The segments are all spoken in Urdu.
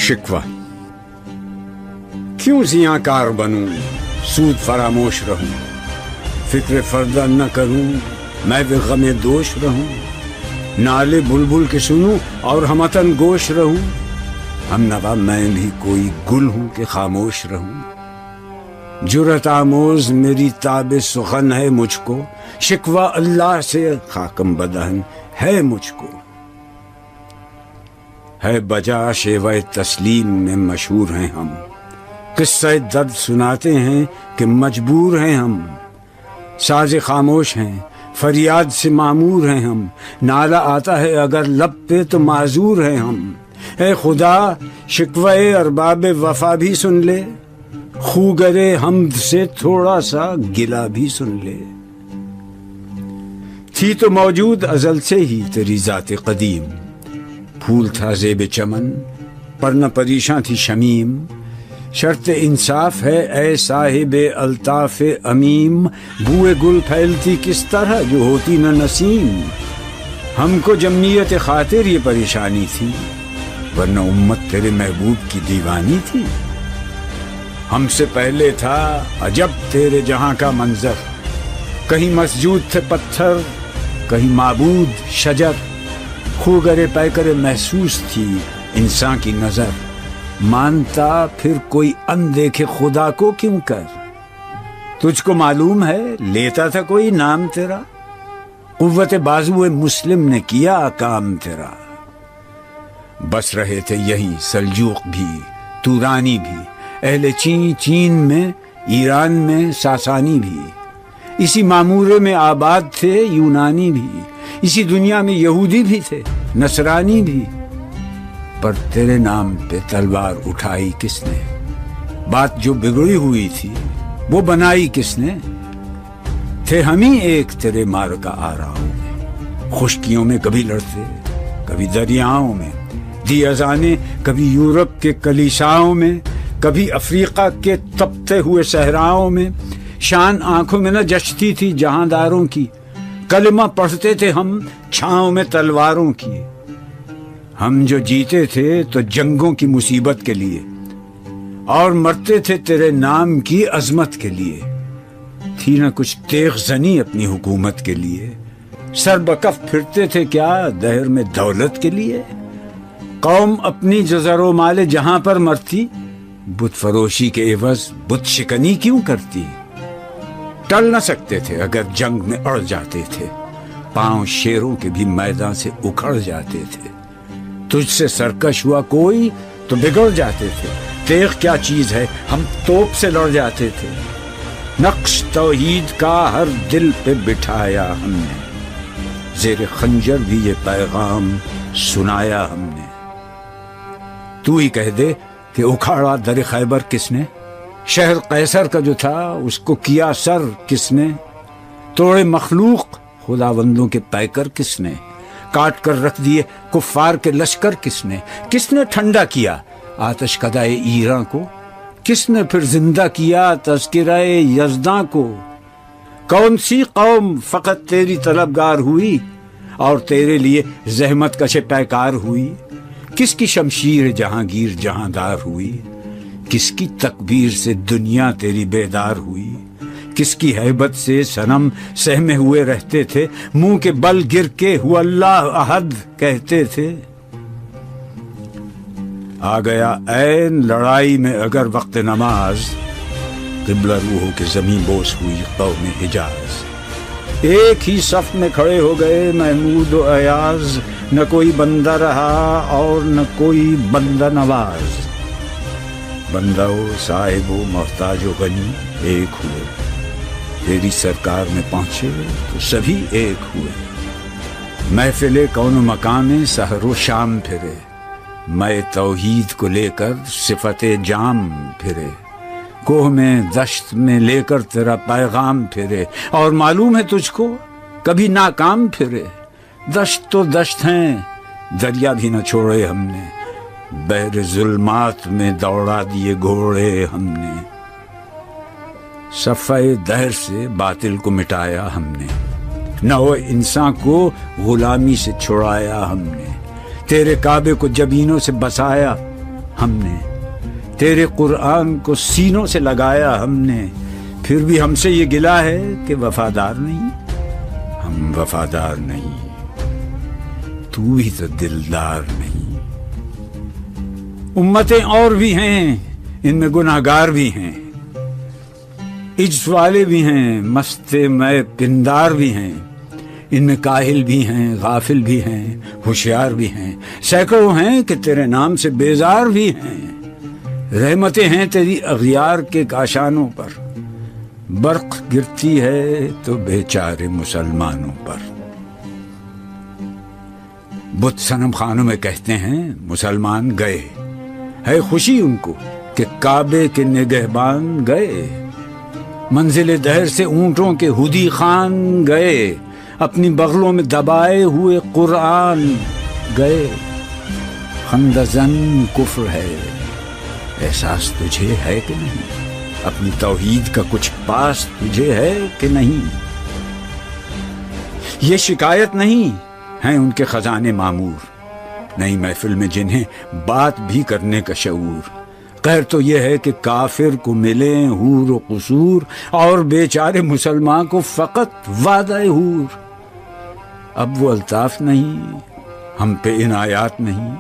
شکوہ. کیوں زیاں کار بنوں، سود فراموش رہوں، فکر فردہ نہ کروں، میں بھی غم دوش رہوں. نالے بلبل کے سنوں اور ہمتن گوش رہوں. ہم نوا میں بھی کوئی گل ہوں کہ خاموش رہوں. جرأت آموز میری تاب سخن ہے مجھ کو، شکوہ اللہ سے خاکم بدہن ہے مجھ کو. ہے بجا شیوہ تسلیم میں مشہور ہیں ہم، قصہ درد سناتے ہیں کہ مجبور ہیں ہم. ساز خاموش ہیں، فریاد سے معمور ہیں ہم، نالہ آتا ہے اگر لب پہ تو معذور ہیں ہم. اے خدا شکوہ ارباب وفا بھی سن لے، خوگرے حمد سے تھوڑا سا گلا بھی سن لے. تھی تو موجود ازل سے ہی تیری ذات قدیم، پھول تھا زیب چمن پر نہ پریشاں تھی شمیم. شرط انصاف ہے اے صاحب الطاف امیم، بوئے گل پھیلتی کس طرح جو ہوتی نہ نسیم. ہم کو جمعیت خاطر یہ پریشانی تھی، ورنہ امت تیرے محبوب کی دیوانی تھی. ہم سے پہلے تھا عجب تیرے جہاں کا منظر، کہیں مسجود تھے پتھر، کہیں معبود شجر. خوگرے پیکرے محسوس تھی انسان کی نظر، مانتا پھر کوئی اندیکھے خدا کو کیوں کر. تجھ کو معلوم ہے لیتا تھا کوئی نام تیرا، قوت بازو مسلم نے کیا کام تیرا. بس رہے تھے یہیں سلجوق بھی تورانی بھی، اہل چین میں، ایران میں ساسانی بھی. اسی معمورے میں آباد تھے یونانی بھی، اسی دنیا میں یہودی بھی تھے نصرانی بھی. پر تیرے نام پہ تلوار اٹھائی کس نے، بات جو بگڑی ہوئی تھی وہ بنائی کس نے. تھے ہم ہی ایک تیرے مارکا آراؤں میں، خشکیوں میں کبھی لڑتے کبھی دریاؤں میں، دی اذانیں کبھی یورپ کے کلیساؤں میں، کبھی افریقہ کے تپتے ہوئے صحراؤں میں. شان آنکھوں میں نہ جچتی تھی جہانداروں کی، کلمہ پڑھتے تھے ہم چھاؤں میں تلواروں کی. ہم جو جیتے تھے تو جنگوں کی مصیبت کے لیے، اور مرتے تھے تیرے نام کی عظمت کے لیے. تھی نہ کچھ تیغ زنی اپنی حکومت کے لیے، سر بکف پھرتے تھے کیا دہر میں دولت کے لیے. قوم اپنی جو زر و مال جہاں پر مرتی، بت فروشی کے عوض بت شکنی کیوں کرتی. ٹل نہ سکتے تھے اگر جنگ میں اڑ جاتے تھے، پاؤں شیروں کے بھی میدان سے اکھڑ جاتے تھے. تجھ سے سرکش ہوا کوئی تو بگڑ جاتے تھے، تیغ کیا چیز ہے ہم توپ سے لڑ جاتے تھے. نقش توحید کا ہر دل پہ بٹھایا ہم نے، زیر خنجر بھی یہ پیغام سنایا ہم نے. تو ہی کہہ دے کہ اکھاڑا در خیبر کس نے، شہر قیصر کا جو تھا اس کو کیا سر کس نے. توڑے مخلوق خداوندوں کے پیکر کس نے، کاٹ کر رکھ دیے کفار کے لشکر کس نے. کس نے ٹھنڈا کیا آتش کدائے ایران کو، کس نے پھر زندہ کیا تذکرہ یزداں کو. کون سی قوم فقط تیری طلبگار ہوئی اور تیرے لیے زحمت کش پیکار ہوئی. کس کی شمشیر جہانگیر جہاندار ہوئی، کس کی تکبیر سے دنیا تیری بیدار ہوئی. کس کی ہیبت سے صنم سہمے ہوئے رہتے تھے، منہ کے بل گر کے ہوا اللہ احد کہتے تھے. آ گیا عین لڑائی میں اگر وقت نماز، قبلہ روحوں کے زمین بوس ہوئی قوم حجاز. ایک ہی صف میں کھڑے ہو گئے محمود و ایاز، نہ کوئی بندہ رہا اور نہ کوئی بندہ نواز. بندہ و صاحب و محتاج و غنی ایک ہوئے، تیری سرکار میں پہنچے تو سبھی ایک ہوئے. محفل کون و مقام میں سحر و شام پھرے، میں توحید کو لے کر صفت جام پھرے. کوہ میں دشت میں لے کر تیرا پیغام پھرے، اور معلوم ہے تجھ کو کبھی ناکام پھرے. دشت تو دشت ہیں، دریا بھی نہ چھوڑے ہم نے، بحر ظلمات میں دوڑا دیے گھوڑے ہم نے. صفحہ دہر سے باطل کو مٹایا ہم نے، نو انسان کو غلامی سے چھڑایا ہم نے. تیرے کعبے کو جبینوں سے بسایا ہم نے، تیرے قرآن کو سینوں سے لگایا ہم نے، پھر بھی ہم سے یہ گلہ ہے کہ وفادار نہیں۔ ہم وفادار نہیں، تو بھی تو دلدار نہیں۔ امتیں اور بھی ہیں، ان میں گناہگار بھی ہیں، عجز والے بھی ہیں، مست میں پندار بھی ہیں، ان میں کاہل بھی ہیں، غافل بھی ہیں، ہوشیار بھی ہیں، سینکڑوں ہیں کہ تیرے نام سے بیزار بھی ہیں۔ رحمتیں ہیں تیری اغیار کے کاشانوں پر، برق گرتی ہے تو بیچارے مسلمانوں پر۔ بت صنم خانوں میں کہتے ہیں مسلمان گئے، ہے خوشی ان کو کہ کعبے کے نگہبان گئے، منزل دہر سے اونٹوں کے ہدی خان گئے، اپنی بغلوں میں دبائے ہوئے قرآن گئے۔ خندزن کفر ہے، احساس تجھے ہے کہ نہیں؟ اپنی توحید کا کچھ پاس تجھے ہے کہ نہیں؟ یہ شکایت نہیں ہیں ان کے خزانے معمور، نئی محفل میں جنہیں بات بھی کرنے کا شعور۔ قہر تو یہ ہے کہ کافر کو ملیں حور و قصور، اور بیچارے مسلمان کو فقط وعدہ حور۔ اب وہ الطاف نہیں، ہم پہ عنایات نہیں،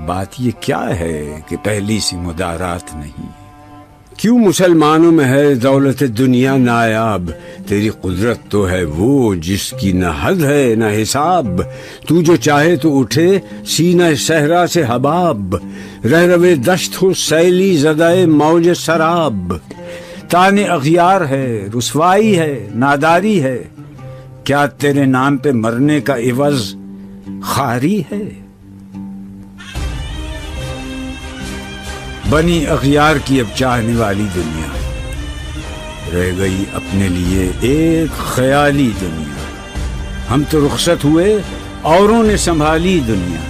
بات یہ کیا ہے کہ پہلی سی مدارات نہیں۔ کیوں مسلمانوں میں ہے دولت دنیا نایاب، تیری قدرت تو ہے وہ جس کی نہ حد ہے نہ حساب۔ تو جو چاہے تو اٹھے سینہ صحرا سے حباب، رہ روے دشت ہو سیلی زدہ موج سراب۔ تان اغیار ہے، رسوائی ہے، ناداری ہے، کیا تیرے نام پہ مرنے کا عوض خاری ہے؟ بنی اغیار کی اب چاہنے والی دنیا، رہ گئی اپنے لیے ایک خیالی دنیا۔ ہم تو رخصت ہوئے، اوروں نے سنبھالی دنیا،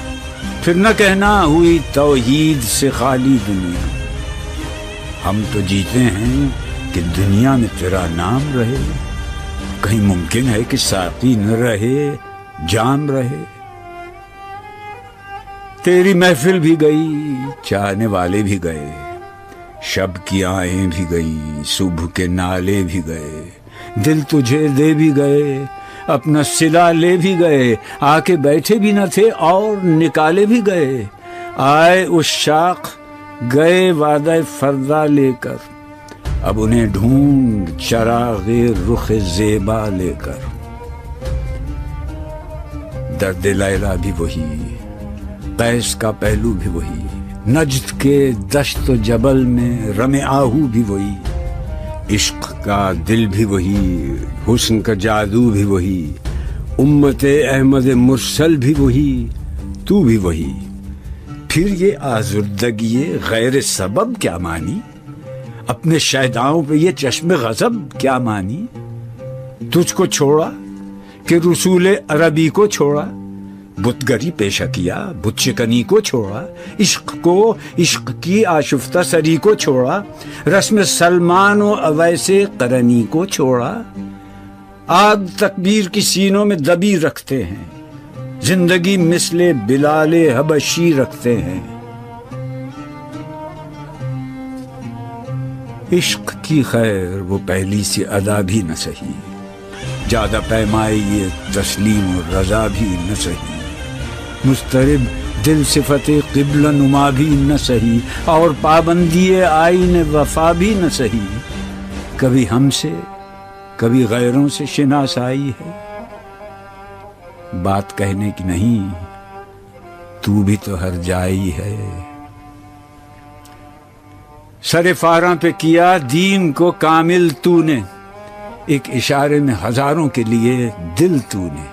پھر نہ کہنا ہوئی توحید سے خالی دنیا۔ ہم تو جیتے ہیں کہ دنیا میں تیرا نام رہے، کہیں ممکن ہے کہ ساقی نہ رہے جام رہے۔ تیری محفل بھی گئی، چاہنے والے بھی گئے، شب کی آہیں بھی گئی، صبح کے نالے بھی گئے، دل تجھے دے بھی گئے، اپنا صلہ لے بھی گئے، آ کے بیٹھے بھی نہ تھے اور نکالے بھی گئے۔ آئے عشاق گئے وعدہ فردا لے کر، اب انہیں ڈھونڈ چراغ رخ زیبا لے کر۔ درد لیلا بھی وہی، قیس کا پہلو بھی وہی، نجد کے دشت و جبل میں رم آہو بھی وہی، عشق کا دل بھی وہی، حسن کا جادو بھی وہی، امت احمد مرسل بھی وہی، تو بھی وہی۔ پھر یہ آزردگی غیر سبب کیا مانی؟ اپنے شہداؤں پہ یہ چشم غضب کیا مانی؟ تجھ کو چھوڑا کہ رسول عربی کو چھوڑا، بت گری پیشہ کیا، بت شکنی کو چھوڑا، عشق کو، عشق کی آشفتہ سری کو چھوڑا، رسم سلمان و اویس قرنی کو چھوڑا۔ آگ تکبیر کی سینوں میں دبی رکھتے ہیں، زندگی مثل بلال حبشی رکھتے ہیں۔ عشق کی خیر وہ پہلی سی ادا بھی نہ سہی، زیادہ پیمائی یہ تسلیم و رضا بھی نہ سہی، مضطرب دل صفت قبلہ نما بھی نہ سہی، اور پابندی آئین وفا بھی نہ سہی۔ کبھی ہم سے کبھی غیروں سے شناسائی ہے، بات کہنے کی نہیں، تو بھی تو ہر جائی ہے۔ سر فاراں پہ کیا دین کو کامل تو نے، ایک اشارے میں ہزاروں کے لیے دل تو نے،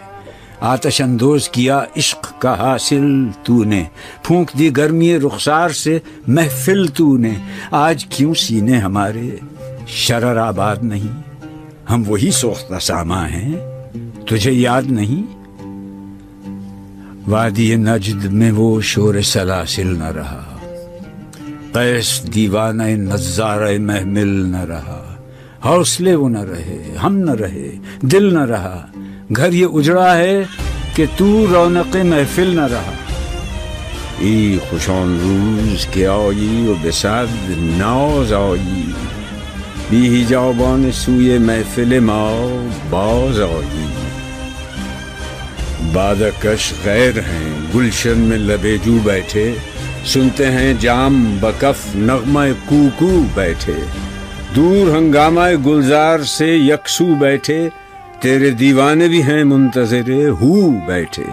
آتش اندوز کیا عشق کا حاصل تو نے، پھونک دی گرمی رخسار سے محفل تو نے۔ آج کیوں سینے ہمارے شرر آباد نہیں؟ ہم وہی سوختہ ساما ہیں، تجھے یاد نہیں؟ وادی نجد میں وہ شور سلاسل نہ رہا، قیس دیوانہ نظارہ محمل نہ رہا، حوصلے وہ نہ رہے، ہم نہ رہے، دل نہ رہا، گھر یہ اجڑا ہے کہ تو رونق محفل نہ رہا۔ ای خوش آن روز که آیی و به صد ناز آیی، بی حجابان سوی محفل ما باز آیی. بادکش غیر ہیں گلشن میں لبے جو بیٹھے، سنتے ہیں جام بکف نغمہ کوکو بیٹھے، دور ہنگامہ گلزار سے یکسو بیٹھے، تیرے دیوانے بھی ہیں منتظر ہو بیٹھے.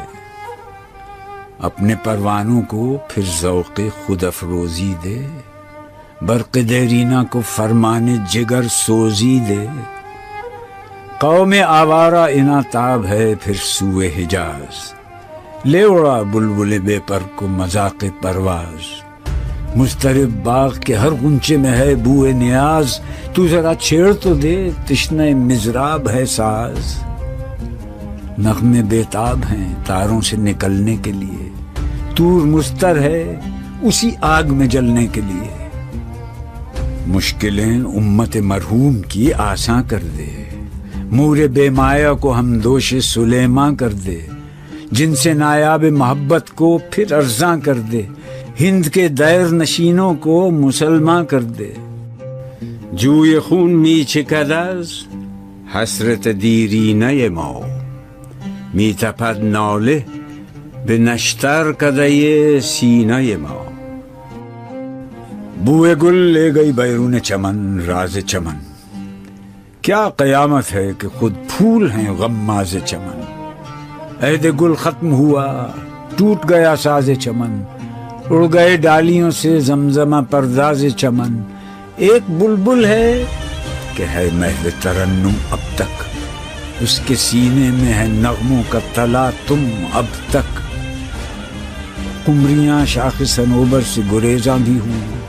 اپنے پروانوں کو پھر ذوق خود افروزی دے، برق دیرینہ کو فرمان جگر سوزی دے. قوم آوارہ اناتاب ہے پھر سوئے حجاز، لے اڑا بلبل بے پر کو مذاق پرواز. مضطرب باغ کے ہر غنچے میں ہے بوئے نیاز، تو ذرا چھیڑ تو دے تشنہ مضراب ہے ساز. نغمے بیتاب ہیں تاروں سے نکلنے کے لیے، طور مستر ہے اسی آگ میں جلنے کے لیے. مشکلیں امت مرحوم کی آساں کر دے، مور بے مایا کو ہم دوش سلیماں کر دے. جن سے نایاب محبت کو پھر ارزاں کر دے، ہند کے دیر نشینوں کو مسلمان کر دے. جوی خون می چکد از حسرت دیرینه ما، می تپد ناله به نشتر کدۀ سینه ما. بوئے گل لے گئی بیرون چمن راز چمن، کیا قیامت ہے کہ خود پھول ہیں غماز چمن. عہد گل ختم ہوا ٹوٹ گیا ساز چمن، اڑ گئے ڈالیوں سے زمزمہ پرداز چمن. ایک بلبل ہے کہ ہے محو ترنم اب تک، اس کے سینے میں ہے نغموں کا تلا تم اب تک. قمریاں شاخ صنوبر سے گریزاں بھی ہوئیں،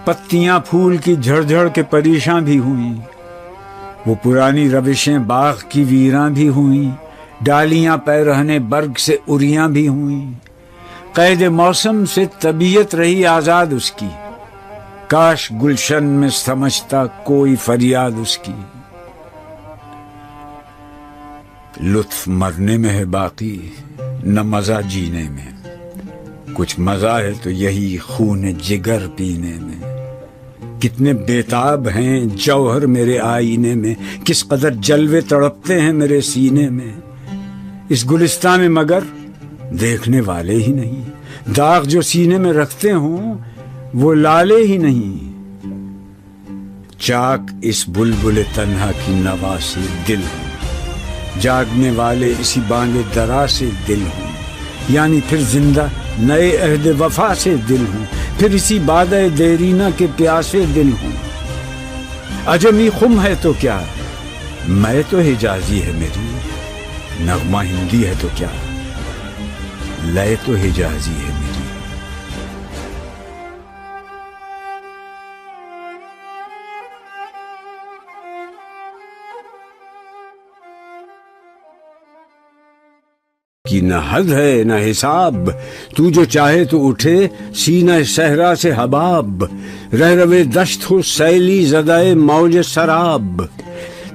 پتیاں پھول کی جھڑ جھڑ کے پریشاں بھی ہوئیں. وہ پرانی روشیں باغ کی ویراں بھی ہوئیں، ڈالیاں پیرہنے برگ سے اریاں بھی ہوئیں. قید موسم سے طبیعت رہی آزاد اس کی، کاش گلشن میں سمجھتا کوئی فریاد اس کی. لطف مرنے میں ہے باقی نہ مزہ جینے میں، کچھ مزہ ہے تو یہی خون جگر پینے میں. کتنے بیتاب ہیں جوہر میرے آئینے میں، کس قدر جلوے تڑپتے ہیں میرے سینے میں. اس گلستان میں مگر دیکھنے والے ہی نہیں، داغ جو سینے میں رکھتے ہوں وہ لالے ہی نہیں. چاک اس بلبل تنہا کی نوا سے دل ہوں، جاگنے والے اسی بانگ درا سے دل ہوں. یعنی پھر زندہ نئے عہد وفا سے دل ہوں، پھر اسی بادہ دیرینہ کے پیاسے دل ہوں. عجمی خم ہے تو کیا، میں تو حجازی ہے میری، نغمہ ہندی ہے تو کیا، لے تو حجازی ہے میری. کی نہ حد ہے نہ حساب، تو جو چاہے تو اٹھے سینہ صحرا سے حباب. رہ روے دشت ہو سیلی زدائے موج سراب،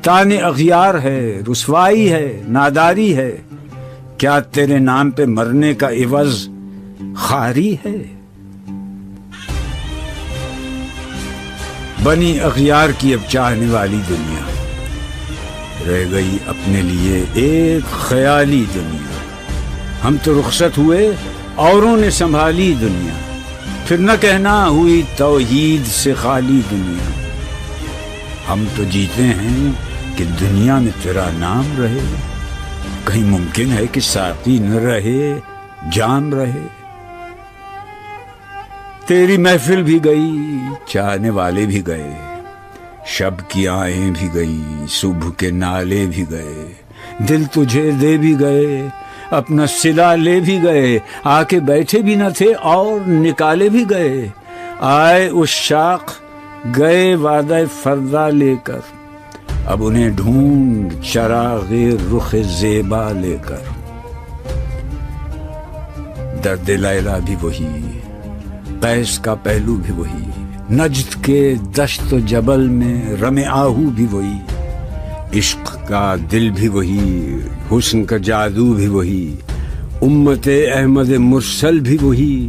تان اغیار ہے رسوائی ہے ناداری ہے، کیا تیرے نام پہ مرنے کا عوض خاری ہے. بنی اغیار کی اب چاہنے والی دنیا، رہ گئی اپنے لیے ایک خیالی دنیا. ہم تو رخصت ہوئے اوروں نے سنبھالی دنیا، پھر نہ کہنا ہوئی توحید سے خالی دنیا. ہم تو جیتے ہیں کہ دنیا میں تیرا نام رہے، کہیں ممکن ہے کہ ساقی نہ رہے جام رہے. تیری محفل بھی گئی چاہنے والے بھی گئے، شب کی آہیں بھی گئی صبح کے نالے بھی گئے. دل تجھے دے بھی گئے اپنا صلہ لے بھی گئے، آ کے بیٹھے بھی نہ تھے اور نکالے بھی گئے. آئے اس شاخ گئے وعدہ فردا لے کر، اب انہیں ڈھونڈ چراغ رخ زیبا لے کر. درد لیلا بھی وہی، قیس کا پہلو بھی وہی، نجد کے دشت و جبل میں رم آہو بھی وہی. عشق کا دل بھی وہی، حسن کا جادو بھی وہی، امت احمد مرسل بھی وہی